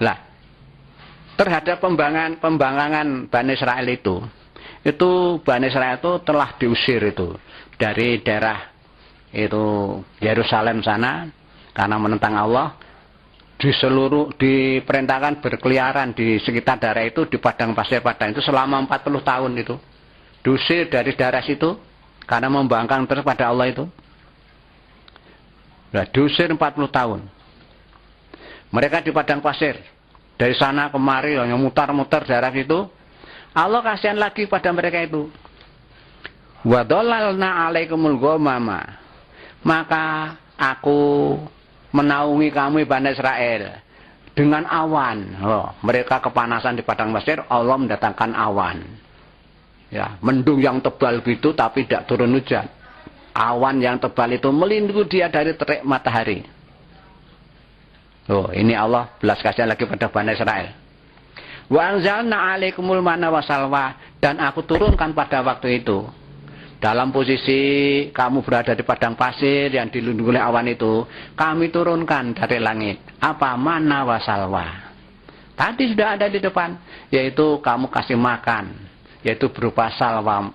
Lah, terhadap pembangkangan Bani Israel itu Bani Israel itu telah diusir itu dari daerah itu Yerusalem sana karena menentang Allah. Diperintahkan berkeliaran di sekitar daerah itu, di padang pasir padang itu selama 40 tahun itu. Diusir dari daerah situ karena membangkang terus pada Allah itu. Nah, diusir 40 tahun. Mereka di padang pasir. Dari sana kemari hanya mutar-mutar daerah itu. Allah kasihan lagi pada mereka itu. Wa dhalalna 'alaikumul ghamama. Maka aku menaungi kamu Bani Israel dengan awan. Mereka kepanasan di padang pasir, Allah mendatangkan awan. Ya, mendung yang tebal gitu tapi tidak turun hujan. Awan yang tebal itu melindungi dia dari terik matahari. Ini Allah belas kasihan lagi pada Bani Israel. Wa anzalna 'alaikumul manna wasalwa, dan aku turunkan pada waktu itu. Dalam posisi kamu berada di padang pasir yang dilindungi oleh awan itu, kami turunkan dari langit. Apa? Manna wasalwa. Tadi sudah ada di depan, yaitu kamu kasih makan, yaitu berupa salwa,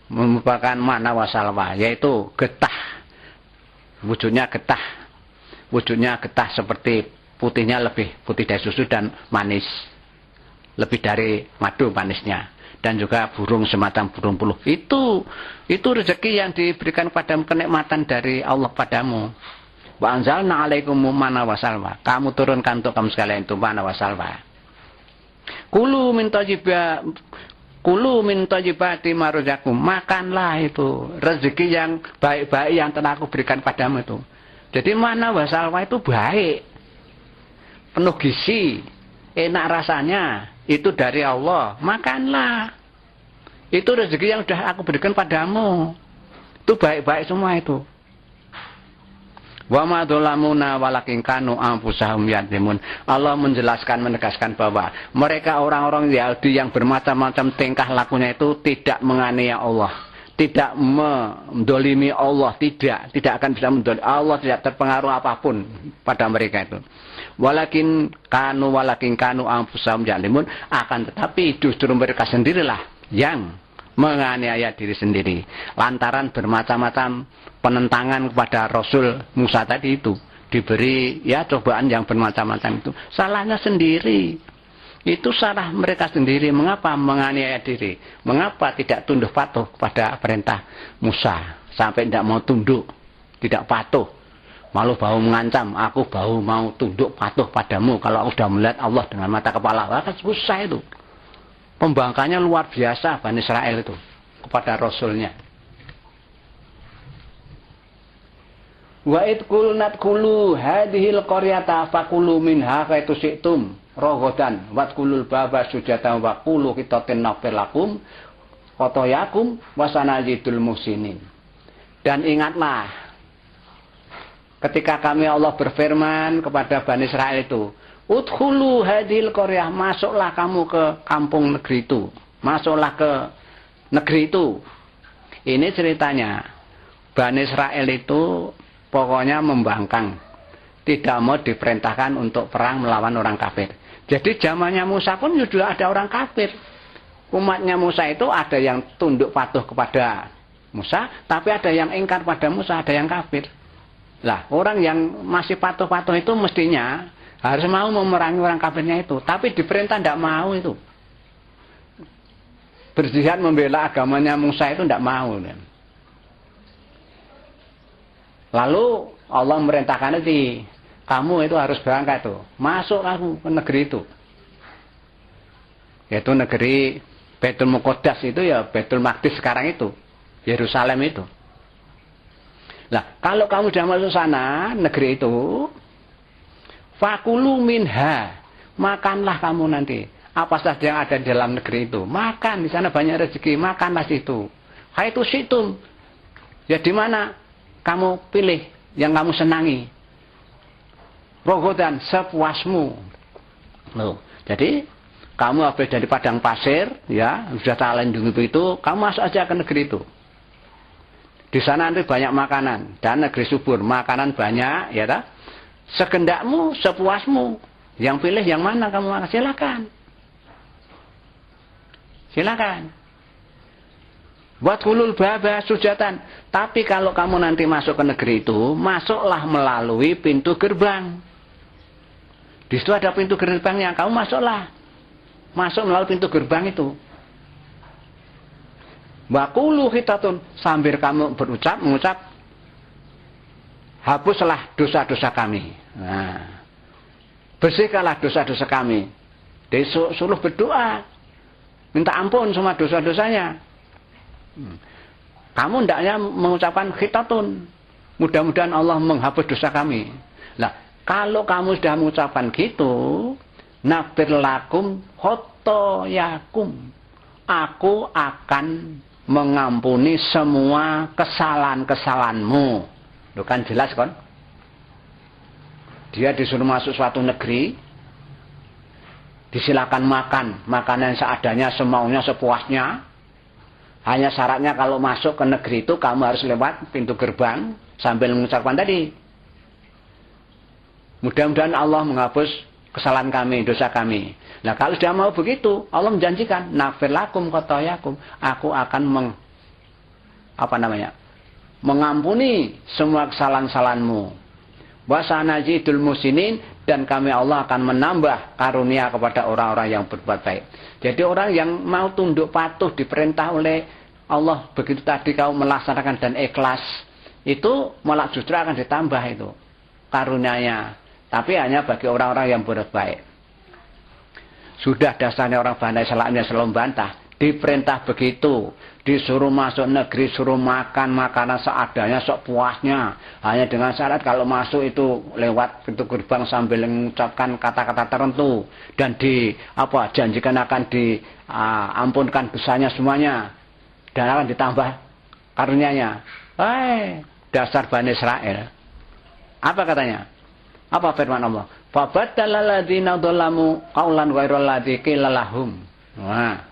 merupakan manna wasalwa, yaitu getah. Wujudnya getah seperti putihnya lebih putih dari susu dan manis, lebih dari madu manisnya. Dan juga burung semacam burung puluh. Itu rezeki yang diberikan padamu, kenikmatan dari Allah padamu. Wa anzalna 'alaikumul manna wasalwa. Kamu turunkan untuk kamu sekalian itu manna wasalwa. Kulu min thayyibati ma razaqakum. Makanlah itu rezeki yang baik-baik yang telah aku berikan padamu itu. Jadi manna wasalwa itu baik, penuh gizi, enak rasanya. Itu dari Allah, makanlah. Itu rezeki yang sudah aku berikan padamu. Itu baik-baik semua itu. Wa ma dzalamuna walakin kanu anfusahum yadlimun. Allah menjelaskan, menegaskan bahwa mereka orang-orang Yahudi yang bermacam-macam tingkah lakunya itu tidak menganiaya Allah, tidak mendolimi Allah, tidak akan bisa mendolimi Allah, tidak terpengaruh apapun pada mereka itu. Walakin kanu anfusahum yadlimun, akan tetapi justru mereka sendirilah yang menganiaya diri sendiri lantaran bermacam-macam penentangan kepada Rasul Musa tadi itu, diberi ya cobaan yang bermacam-macam itu. Salahnya sendiri. Itu salah mereka sendiri. Mengapa menganiaya diri? Mengapa tidak tunduk patuh kepada perintah Musa sampai tidak mau tunduk, tidak patuh? Malu bau mengancam, aku bau mau tunduk patuh padamu kalau aku sudah melihat Allah dengan mata kepala. Kan susah itu. Pembangkannya luar biasa Bani Israel itu kepada Rasulnya. Wa id qulnat kulu hadhil qaryata fakulu minha kaitu syi'tum raghadan watqulul baba sujatan wa qulu qitatin nafir lakum qatayakum wasanajidul muhsinin. Dan ingatlah ketika kami Allah berfirman kepada Bani Israel itu, udkhulu hadhil qaryah, masuklah kamu ke kampung negeri itu, masuklah ke negeri itu. Ini ceritanya Bani Israel itu pokoknya membangkang, tidak mau diperintahkan untuk perang melawan orang kafir. Jadi zamannya Musa pun sudah ada orang kafir. Umatnya Musa itu ada yang tunduk patuh kepada Musa, tapi ada yang ingkar pada Musa, ada yang kafir. Lah, orang yang masih patuh-patuh itu mestinya harus mau memerangi orang kafirnya itu, tapi diperintah tidak mau itu. Berjihad membela agamanya Musa itu tidak mau. Lalu Allah memerintahkan itu, kamu itu harus berangkat tuh, masuk kamu ke negeri itu. Yaitu negeri Baitul Muqaddas itu ya, Baitul Maqdis sekarang itu, Yerusalem itu. Nah, kalau kamu sudah masuk sana, negeri itu, fakulu minha, makanlah kamu nanti. Apa saja yang ada di dalam negeri itu, makan. Di sana banyak rezeki, makanlah situ. Haitu situm, ya di mana kamu pilih yang kamu senangi. Rogodan sepuasmu. Loh, jadi kamu habis dari padang pasir, ya sudah tak lindungi itu, kamu masuk aja ke negeri itu. Di sana nanti banyak makanan dan negeri subur, makanan banyak, ya tak? Segendakmu, sepuasmu. Yang pilih yang mana kamu makan? Silakan. Silakan. Buat kulul baba sujatan. Tapi kalau kamu nanti masuk ke negeri itu, masuklah melalui pintu gerbang. Di situ ada pintu gerbangnya, kamu masuklah. Masuk melalui pintu gerbang itu. Wa qulu khitatun, sambil kamu mengucap, hapuslah dosa-dosa kami. Nah, bersihkanlah dosa-dosa kami. Suruh berdoa. Minta ampun semua dosa-dosanya. Kamu hendaknya mengucapkan khitatun. Mudah-mudahan Allah menghapus dosa kami. Nah, kalau kamu sudah mengucapkan gitu, nafir lakum khotoyakum. Aku akan mengampuni semua kesalahan-kesalahanmu. Itu kan jelas kan? Dia disuruh masuk suatu negeri, disilakan makan makanan seadanya, semaunya, sepuasnya. Hanya syaratnya kalau masuk ke negeri itu kamu harus lewat pintu gerbang sambil mengucapkan tadi. Mudah-mudahan Allah menghapus kesalahan kami, dosa kami. Nah, kalau sudah mau begitu, Allah menjanjikan, nafir lakum khotoyakum. Aku akan mengampuni semua kesalahan-kesalahanmu. Wa sanazidul musinin, dan kami Allah akan menambah karunia kepada orang-orang yang berbuat baik. Jadi orang yang mau tunduk patuh diperintah oleh Allah begitu tadi kau melaksanakan dan ikhlas, itu malah justru akan ditambah itu karunianya. Tapi hanya bagi orang-orang yang berbuat baik. Sudah dasarnya orang Bani Israil yang selalu bantah. Diperintah begitu, disuruh masuk negeri, suruh makan makanan seadanya, sepuasnya. Hanya dengan syarat kalau masuk itu lewat pintu gerbang sambil mengucapkan kata-kata tertentu dan janjikan akan diampunkan dosanya semuanya dan akan ditambah karunia-Nya. Dasar Bani Israil. Apa katanya? Apa firman Allah? Fabaddala alladziina dzalamu qaulan ghairal ladzi qila lahum. Nah,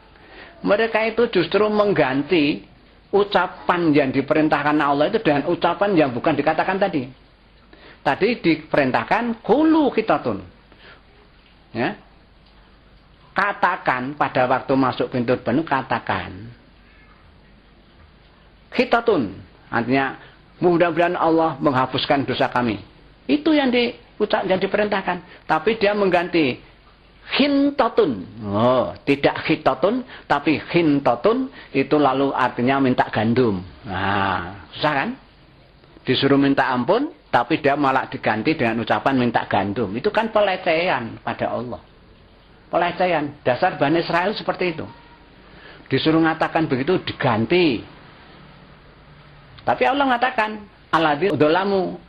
mereka itu justru mengganti ucapan yang diperintahkan Allah itu dengan ucapan yang bukan dikatakan tadi. Tadi diperintahkan qulu khitatun. Ya. Katakan pada waktu masuk pintu gerbang, katakan. Khitatun, artinya mudah-mudahan Allah menghapuskan dosa kami. Itu yang diperintahkan. Tapi dia mengganti hintatun. Oh, tidak khitatun, tapi hintatun itu lalu artinya minta gandum. Nah, susah kan? Disuruh minta ampun, tapi dia malah diganti dengan ucapan minta gandum. Itu kan pelecehan pada Allah. Pelecehan. Dasar Bani Israil seperti itu. Disuruh mengatakan begitu diganti. Tapi Allah mengatakan alladzi dzalamu.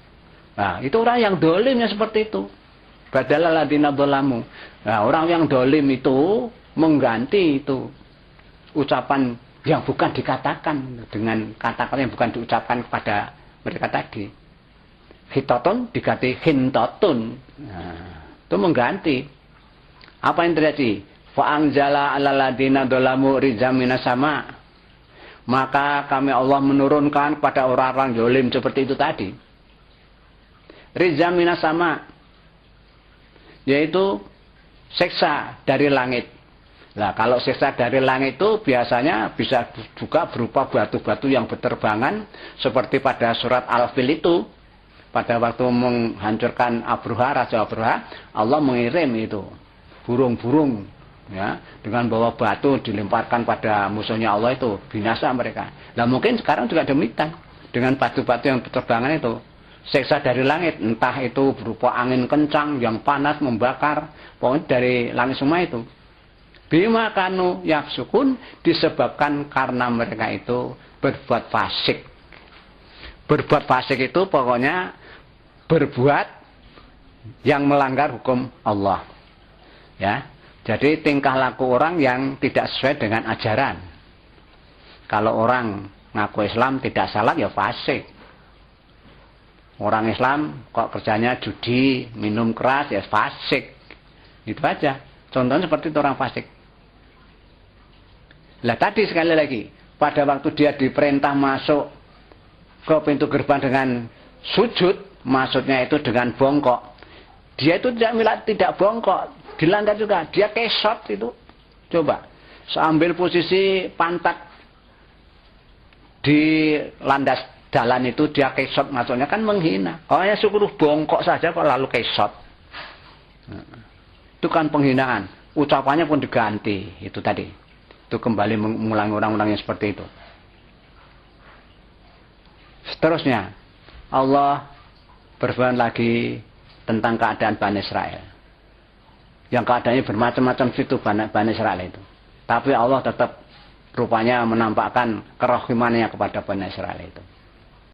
Nah, itu orang yang dolimnya seperti itu. Badalal ladzina dzalamu. Nah, orang yang dolim itu mengganti itu ucapan yang bukan dikatakan dengan kata-kata yang bukan diucapkan kepada mereka tadi. Khitatun diganti hintatun. Nah, itu mengganti. Apa yang terjadi? Fa anzala 'alal ladzina dzalamu rizam minas sama. Maka kami Allah menurunkan pada orang-orang dolim seperti itu tadi. Rizam minas sama, yaitu siksa dari langit. Nah, kalau siksa dari langit itu biasanya bisa juga berupa batu-batu yang berterbangan, seperti pada surat Al-Fil itu, pada waktu menghancurkan Raja Abruha, Allah mengirim itu burung-burung, ya, dengan bawa batu dilemparkan pada musuhnya Allah itu, binasa mereka. Nah, mungkin sekarang juga demikian dengan batu-batu yang berterbangan itu. Siksa dari langit, entah itu berupa angin kencang yang panas membakar, pokoknya dari langit semua itu. Bima kanu yafsukun, disebabkan karena mereka itu berbuat fasik. Berbuat fasik itu pokoknya berbuat yang melanggar hukum Allah. Ya, jadi tingkah laku orang yang tidak sesuai dengan ajaran. Kalau orang ngaku Islam tidak salat ya fasik. Orang Islam kok kerjanya judi, minum keras, ya fasik. Itu aja. Contohnya seperti itu orang fasik. Lah tadi sekali lagi, pada waktu dia diperintah masuk ke pintu gerbang dengan sujud, maksudnya itu dengan bongkok. Dia itu tidak bongkok, dilanda juga. Dia kesot itu. Coba, sambil posisi pantat di landas jalan itu dia kesot masuknya kan menghina. Hanya suruh bongkok saja kok lalu kesot. Itu kan penghinaan. Ucapannya pun diganti. Itu tadi. Itu kembali mengulangi orang-orang yang seperti itu. Seterusnya, Allah berfirman lagi tentang keadaan Bani Israel. Yang keadaannya bermacam-macam situ Bani Israel itu. Tapi Allah tetap rupanya menampakkan kerahimannya kepada Bani Israel itu.